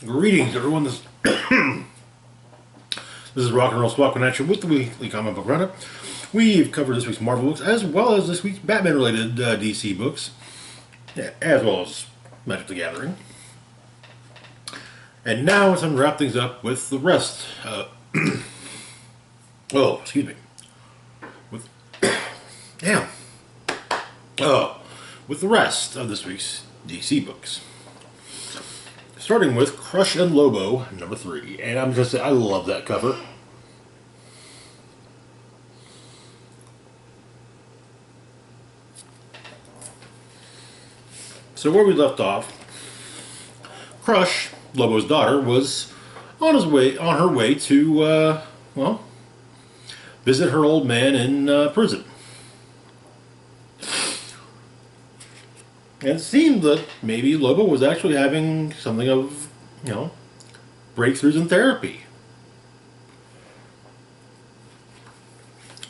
Greetings, everyone. This is Rock and Roll Swap Connection with the weekly comic book roundup. We've covered this week's Marvel books as well as this week's Batman-related DC books, as well as Magic the Gathering. And now it's time to wrap things up with the rest. Oh, excuse me. With damn. With the rest of this week's DC books. Starting with Crush and Lobo, number 3. And I'm just saying, I love that cover. So where we left off, Crush, Lobo's daughter, was on her way to, visit her old man in prison. And it seemed that maybe Lobo was actually having something of, breakthroughs in therapy.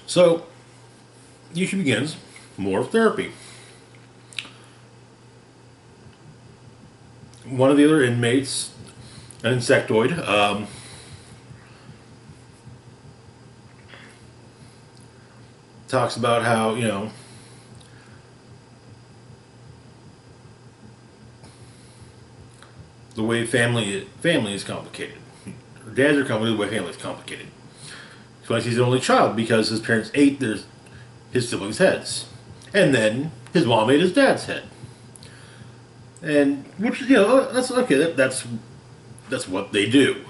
So, she begins more therapy. One of the other inmates, an insectoid, talks about how, the way family is complicated. Dads are complicated, the way family is complicated. So he's an only child because his parents ate his siblings' heads. And then his mom ate his dad's head. And, which, that's okay, that's what they do.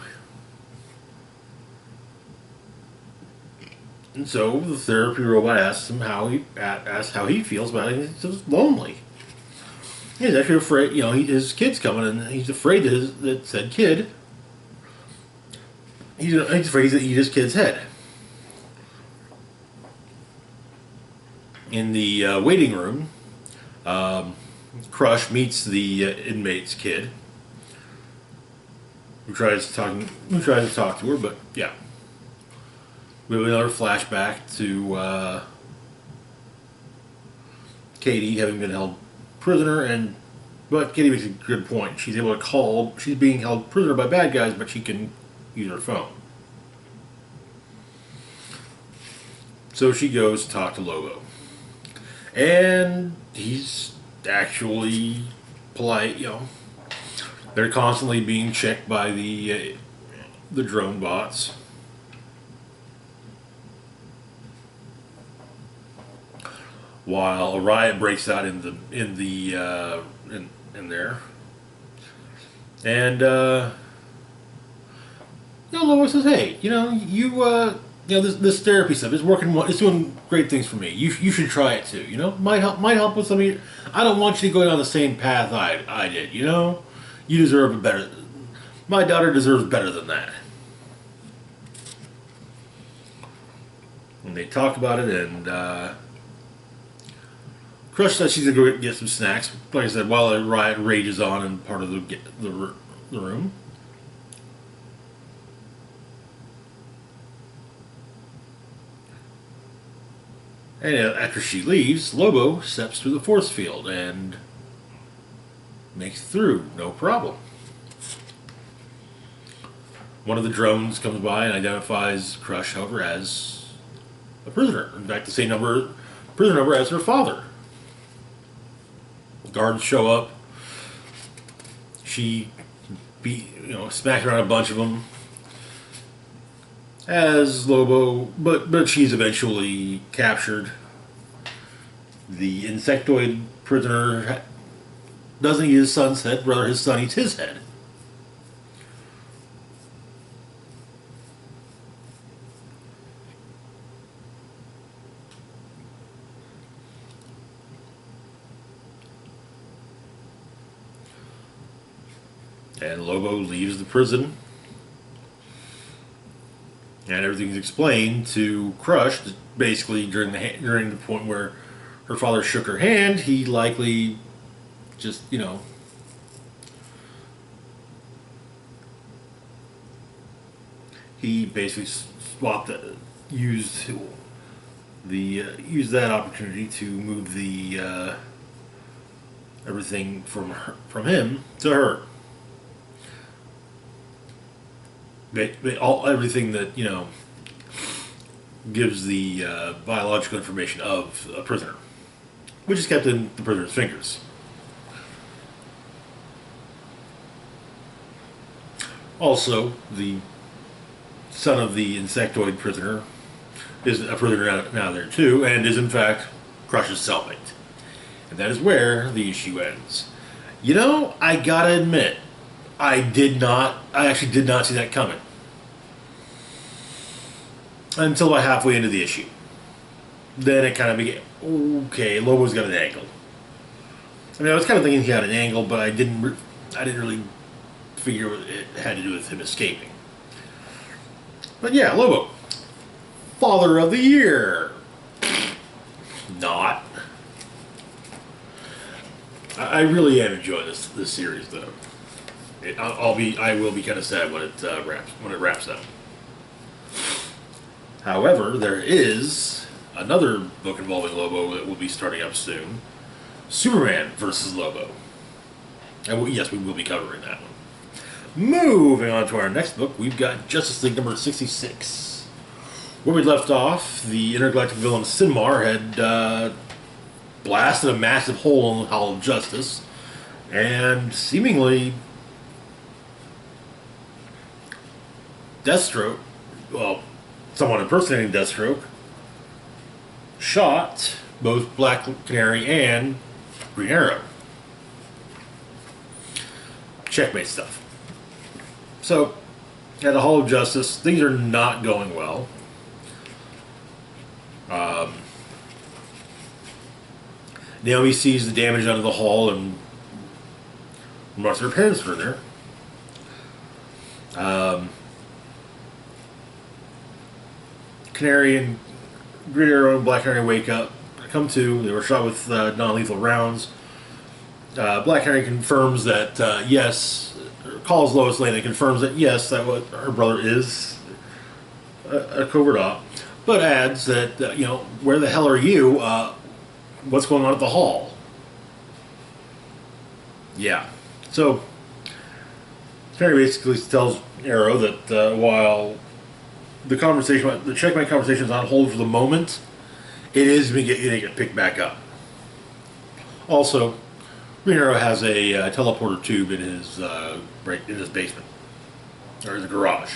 And so the therapy robot asks him how he feels about it. He's just lonely. He's actually afraid, his kid's coming, and he's afraid that said kid. He's afraid he's going to eat his kid's head. In the waiting room, Crush meets the inmate's kid, who tries to talk to her, but yeah. We have another flashback to Katie having been held prisoner, but Katie makes a good point. She's able to call. She's being held prisoner by bad guys, but she can use her phone. So she goes to talk to Lobo, and he's actually polite. They're constantly being checked by the drone bots. While a riot breaks out in there, and Lois says, "Hey, this therapy stuff is working. It's doing great things for me. You should try it too. Might help with some of your. I don't want you to go down the same path I did. You deserve a better. My daughter deserves better than that." And they talk about it, and Crush says she's going to go get some snacks, like I said, while a riot rages on in part of the room. And after she leaves, Lobo steps through the force field and makes it through, no problem. One of the drones comes by and identifies Crush, however, as a prisoner. In fact, the same prisoner number as her father. Guards show up. She smacks around a bunch of them as Lobo, but she's eventually captured. The insectoid prisoner doesn't eat his son's head, rather his son eats his head. And Lobo leaves the prison, and everything's explained to Crush. Basically, during the point where her father shook her hand, he likely just he basically used that opportunity to move the everything from him to her. everything that gives the biological information of a prisoner, which is kept in the prisoner's fingers. Also, the son of the insectoid prisoner is a prisoner now there too, and is in fact Crush's cellmate. And that is where the issue ends. I gotta admit, I actually did not see that coming. Until about halfway into the issue. Then it kind of began, okay, Lobo's got an angle. I was kind of thinking he had an angle, but I didn't really figure it had to do with him escaping. But yeah, Lobo. Father of the Year. Not. I really am enjoying this series, though. I will be kind of sad when it wraps up. However, there is another book involving Lobo that will be starting up soon. Superman versus Lobo. And yes, we will be covering that one. Moving on to our next book, we've got Justice League number 66. Where we left off, the intergalactic villain Sinmar had blasted a massive hole in the Hall of Justice, and seemingly Deathstroke, well, someone impersonating Deathstroke, shot both Black Canary and Green Arrow. Checkmate stuff. So, at the Hall of Justice, things are not going well. Naomi sees the damage under the hall and runs her parents are there. Canary and Green Arrow and Black Canary wake up, come to. They were shot with non-lethal rounds. Black Canary confirms that yes, calls Lois Lane and confirms that yes, that what her brother is a covert op, but adds that where the hell are you? What's going on at the hall? Yeah, so Canary basically tells Arrow that while the checkmate conversation is on hold for the moment, it is going to get picked back up. Also, Green Arrow has a teleporter tube in his basement, or his garage.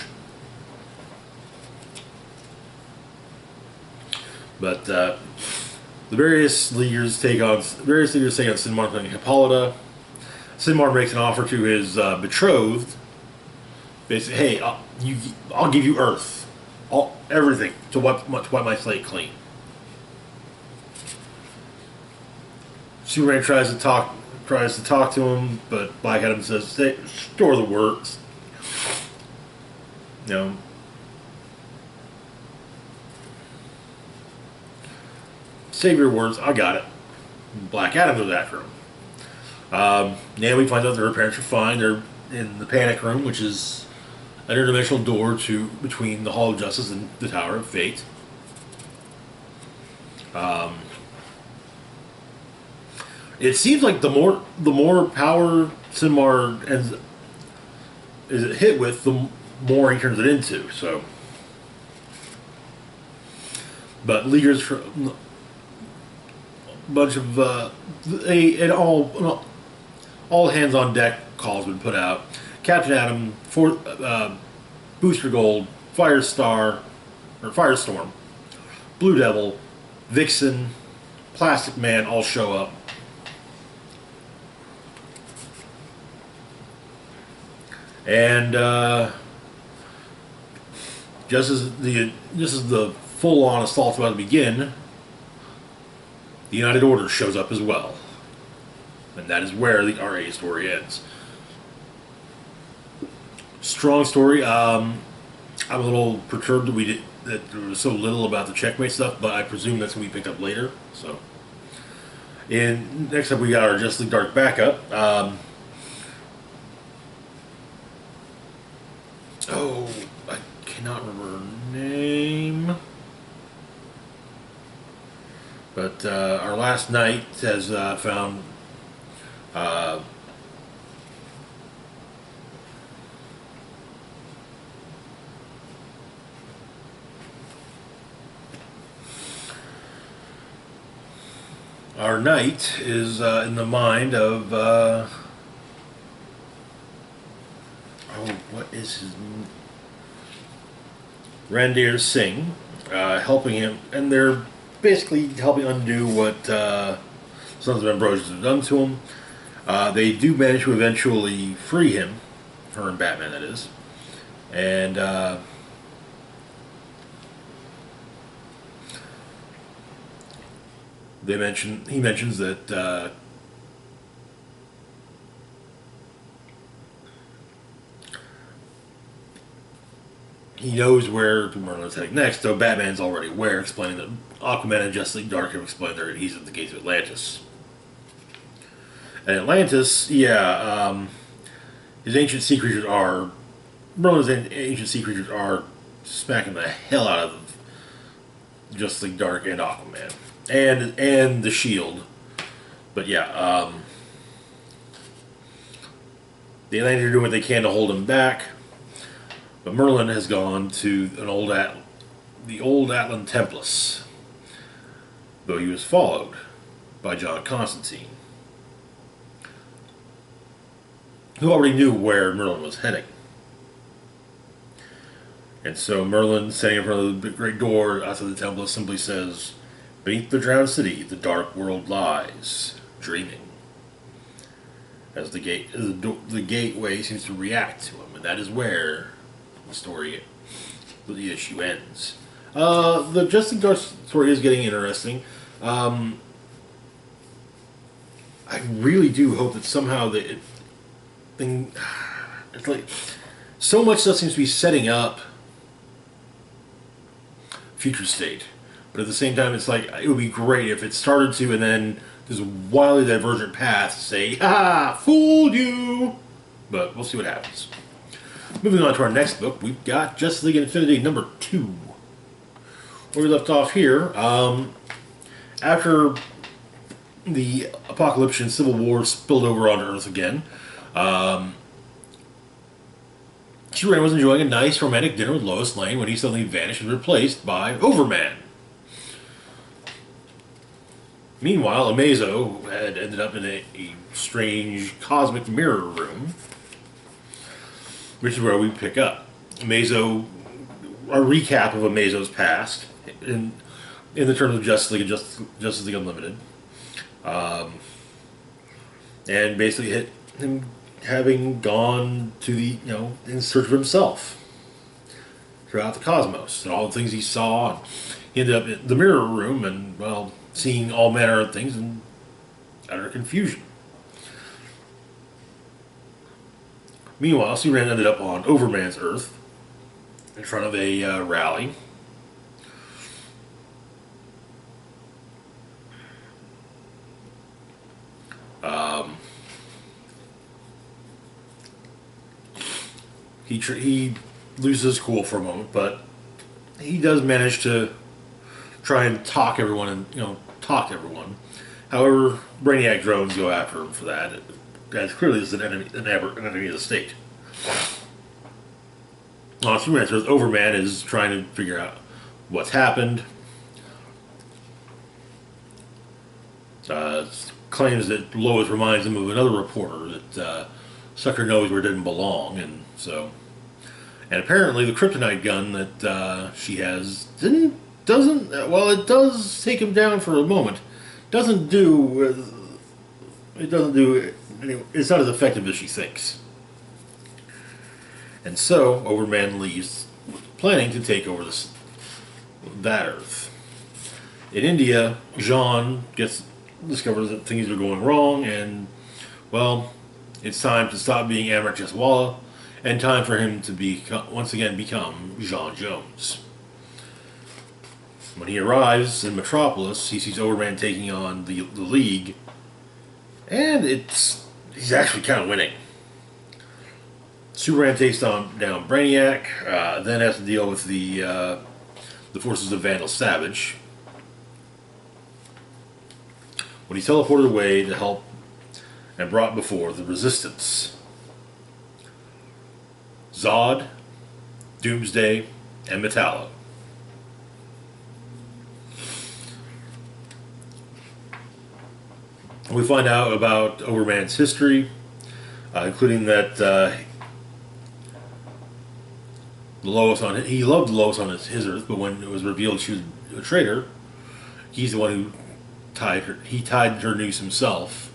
But the various leaders take on Sinmar, including Hippolyta. Sinmar makes an offer to his betrothed. Basically, hey, I'll give you Earth, everything to wipe my slate clean. Superman tries to talk to him, but Black Adam says, store the words. Save your words, I got it. Black Adam goes after him. Naomi finds out that her parents are fine. They're in the panic room, which is an interdimensional door between the Hall of Justice and the Tower of Fate. It seems like the more power Sinmar is hit with, the more he turns it into. So, but leaders from bunch of all hands on deck calls been put out. Captain Atom, Booster Gold, Firestorm, Blue Devil, Vixen, Plastic Man all show up. And just as the full-on assault about to begin, the United Order shows up as well. And that is where the RA story ends. Strong story. I'm a little perturbed that there was so little about the checkmate stuff, but I presume that's going to be picked up later. So, and next up we got our Justice League Dark backup. I cannot remember her name. But our last night has found Our knight is in the mind of what is his name? Randir Singh, helping him, and they're basically helping undo what Sons of Ambrosius have done to him. They do manage to eventually free him, her and Batman, that is, and he mentions that he knows where Merlin's heading next, though Batman's already aware, explaining that Aquaman and Justice League Dark have explained that he's at the gates of Atlantis. And Atlantis, yeah, his ancient sea creatures are Merlin's ancient sea creatures are smacking the hell out of Justice League Dark and Aquaman, and the Shield. But yeah, the Atlanteans are doing what they can to hold him back. But Merlin has gone to the old Atlan Templars, though he was followed by John Constantine, who already knew where Merlin was heading. And so Merlin, standing in front of the great door outside the temple, simply says, "Beneath the drowned city, the dark world lies, dreaming." As the gateway seems to react to him, and that is where the issue ends. The Justice Dark story is getting interesting. I really do hope that somehow it's like so much stuff seems to be setting up future state, but at the same time, it's like it would be great if it started to, and then there's a wildly divergent path to say, "Ha, fooled you." But we'll see what happens. Moving on to our next book, we've got Justice League Infinity number 2. Where we left off here, after the apocalypse and civil war spilled over on Earth again, Superman was enjoying a nice romantic dinner with Lois Lane when he suddenly vanished and replaced by Overman. Meanwhile, Amazo had ended up in a strange cosmic mirror room, which is where we pick up. Amazo, a recap of Amazo's past in the terms of Justice League and Justice League Unlimited, and basically hit him having gone to in search of himself throughout the cosmos and all the things he saw. And he ended up in the mirror room and seeing all manner of things in utter confusion. Meanwhile, Superman ended up on Overman's Earth in front of a rally. He loses his cool for a moment, but he does manage to try and talk everyone talk to everyone. However, Brainiac drones go after him for that. As clearly is an enemy of the state. Superman says Overman is trying to figure out what's happened. Claims that Lois reminds him of another reporter that Sucker knows where it didn't belong, and apparently the kryptonite gun that she has it does take him down for a moment. It's not as effective as she thinks. And so, Overman leaves, planning to take over that Earth. In India, Jean discovers that things are going wrong, and, it's time to stop being Amrit Jeswala, and time for him to once again become Jean Jones. When he arrives in Metropolis, he sees Overman taking on the League, and he's actually kind of winning. Superman takes down Brainiac, then has to deal with the forces of Vandal Savage, when he's teleported away to help and brought before the Resistance. Zod, Doomsday, and Metallo. We find out about Overman's history, including that he loved Lois on his Earth, but when it was revealed she was a traitor, he's the one who tied her. He tied her noose himself,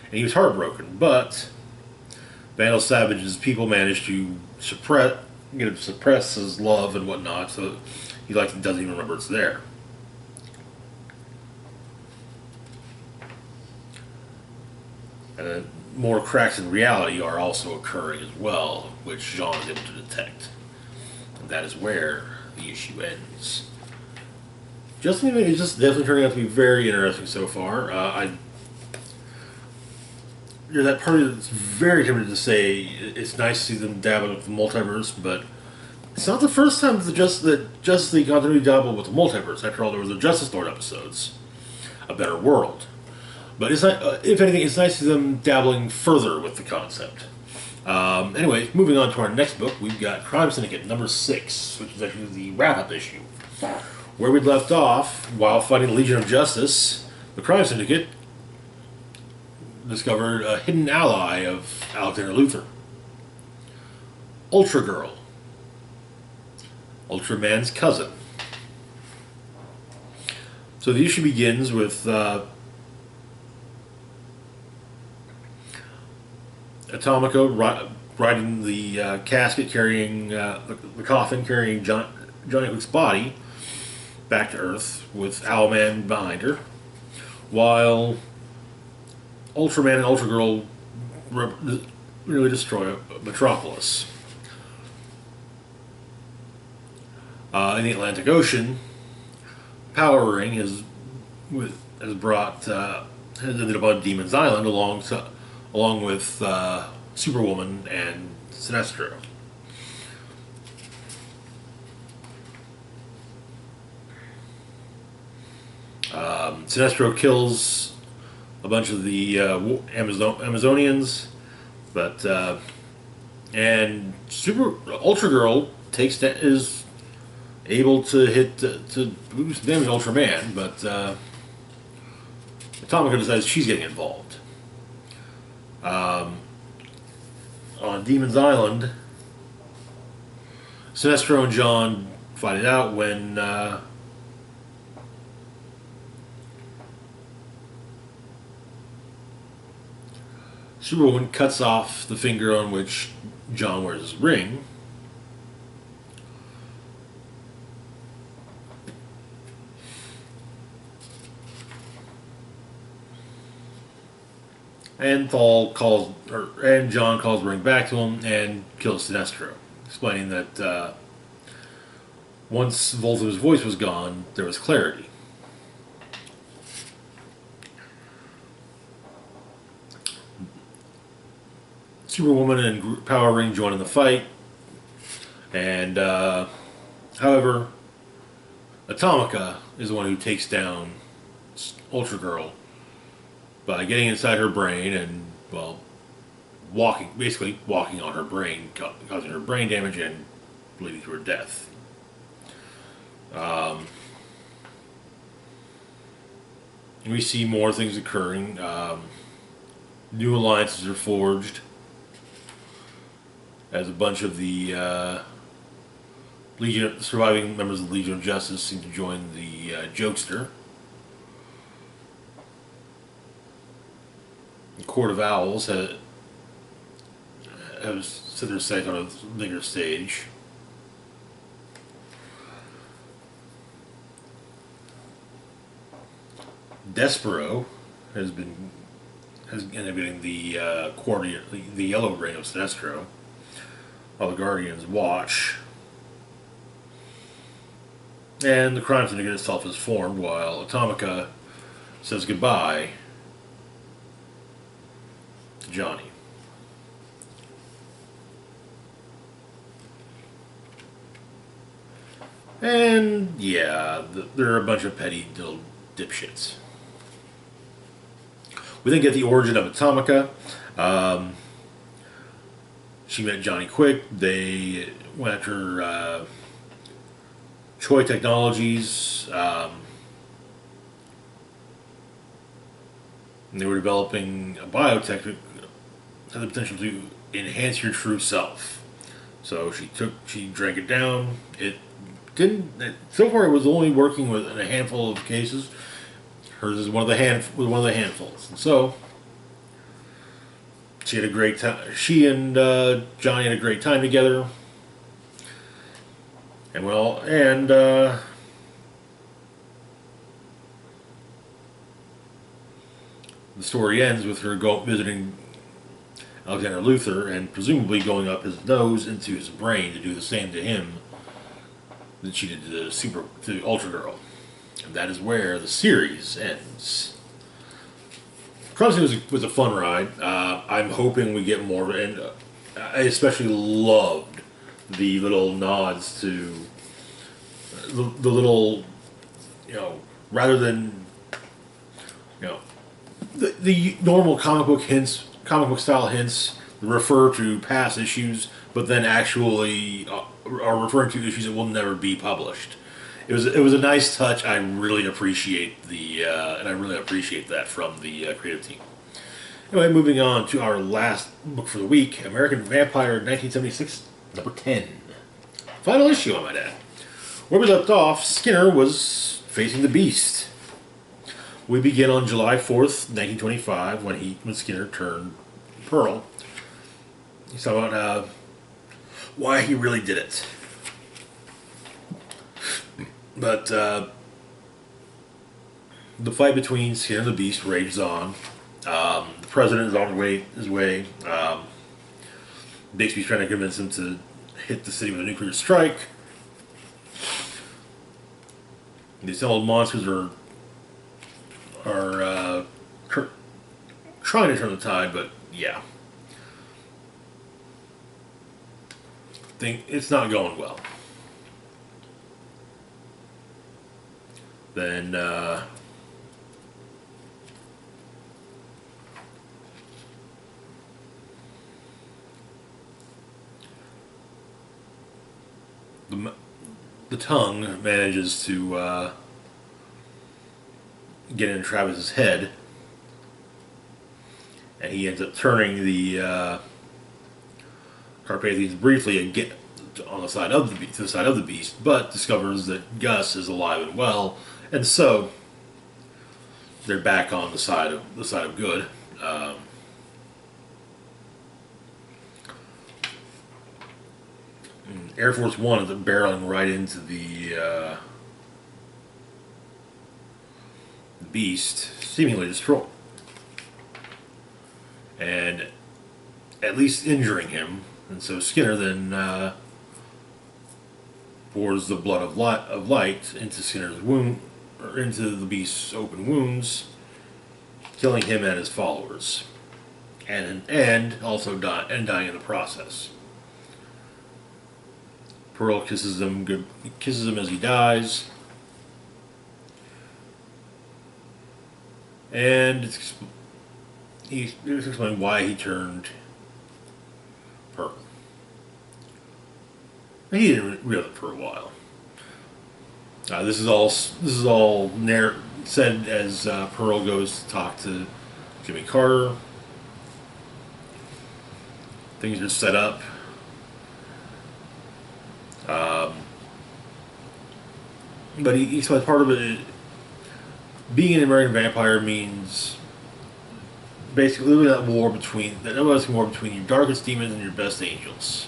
and he was heartbroken. But Vandal Savage's people managed to suppress his love and whatnot, so he doesn't even remember it's there. And then more cracks in reality are also occurring as well, which Jean is able to detect. And that is where the issue ends. Justin is just definitely turning out to be very interesting so far. There's that part that's very tempted to say it's nice to see them dabbling with the multiverse, but it's not the first time that Justice League continuity dabbled with the multiverse. After all, there was the Justice Lord episodes, A Better World. But it's not, if anything, it's nice to see them dabbling further with the concept. Anyway, moving on to our next book, we've got Crime Syndicate number 6, which is actually the wrap-up issue. Where we left off, while fighting the Legion of Justice, the Crime Syndicate discovered a hidden ally of Alexander Luthor. Ultra Girl. Ultraman's cousin. So the issue begins with Atomica riding the casket carrying the coffin carrying Johnny Hook's body back to Earth with Owlman behind her, while Ultraman and Ultra Girl really destroy Metropolis. In the Atlantic Ocean, Power Ring has ended up on Demon's Island along with Superwoman and Sinestro. Sinestro kills a bunch of the Amazonians, but and Ultra Girl is able to boost damage Ultraman, but Atomica decides she's getting involved. On Demon's Island, Sinestro and John fight it out when Superwoman cuts off the finger on which John wears his ring. And John calls the ring back to him and kills Sinestro, explaining that once Volta's voice was gone, there was clarity. Superwoman and Power Ring join in the fight, and however, Atomica is the one who takes down Ultra Girl by getting inside her brain and, well, basically walking on her brain, causing her brain damage and leading to her death. We see more things occurring. New alliances are forged as a bunch of the surviving members of the Legion of Justice seem to join the Jokester. The Court of Owls have set their sights on a bigger stage. Despero has ended up getting the the yellow ring of Sinestro, while the Guardians watch. And the Crime Syndicate itself is formed while Atomica says goodbye to Johnny. And yeah, there are a bunch of petty little dipshits. We then get the origin of Atomica. She met Johnny Quick. They went after Choi Technologies. And they were developing a biotech that had the potential to enhance your true self. So she drank it down. It didn't. So far, it was only working with in a handful of cases. Hers is one of the handfuls. And so she had a great time. She and Johnny had a great time together. And the story ends with her visiting Alexander Luthor and presumably going up his nose into his brain to do the same to him that she did to Ultra Girl. And that is where the series ends. Crossing was a fun ride. I'm hoping we get more of it, and I especially loved the little nods to the little, rather than, the normal comic book style hints refer to past issues, but then actually are referring to issues that will never be published. It was a nice touch. I really appreciate that from the creative team. Anyway, moving on to our last book for the week, American Vampire 1976, number 10. Final issue, I might add. Where we left off, Skinner was facing the Beast. We begin on July 4th, 1925, when Skinner turned Pearl. He's talking about why he really did it. But the fight between Skinner and the Beast rages on. The president is on his way. Bixby's trying to convince him to hit the city with a nuclear strike. These old monsters are trying to turn the tide, but yeah. It's not going well. Then the tongue manages to get in Travis's head, and he ends up turning the Carpathians briefly again on the side of the Beast, but discovers that Gus is alive and well, and so they're back on the side of good. Air Force One is barreling right into the Beast, seemingly destroyed, and at least injuring him. And so Skinner then pours the blood of light into Skinner's wound, or into the Beast's open wounds, killing him and his followers, and also dying in the process. Pearl kisses him as he dies, and he explains why he turned Pearl. He didn't realize it for a while. This is all said as Pearl goes to talk to Jimmy Carter. Things are set up. But he explains part of it. Being an American vampire means basically living that war between your darkest demons and your best angels.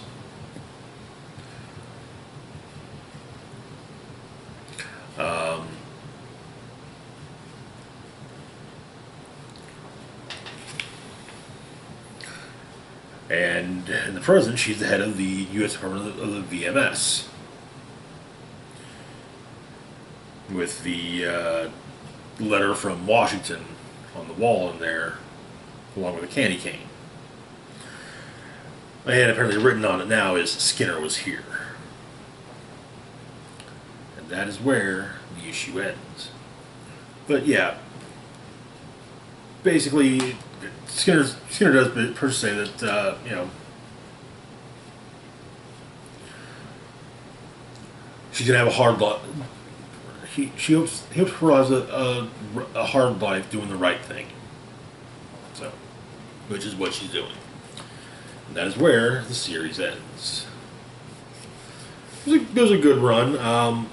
And in the present, she's the head of the U.S. Department of the VMS, with the letter from Washington on the wall in there, along with a candy cane. And apparently written on it now is Skinner was here. And that is where the issue ends. But yeah, basically, Skinner does per se that, she's going to have a hard life. He hopes Pearl has a hard life doing the right thing. which is what she's doing. And that is where the series ends. It was a good run.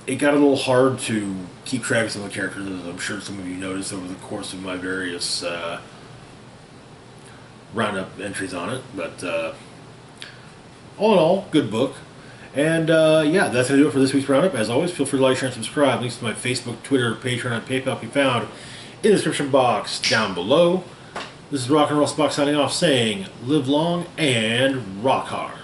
It got a little hard to keep track of some of the characters, as I'm sure some of you noticed over the course of my various roundup entries on it. But all in all, good book. And yeah, that's going to do it for this week's roundup. As always, feel free to like, share, and subscribe. Links to my Facebook, Twitter, Patreon, and PayPal can be found in the description box down below. This is Rock and Roll Spock signing off, saying live long and rock hard.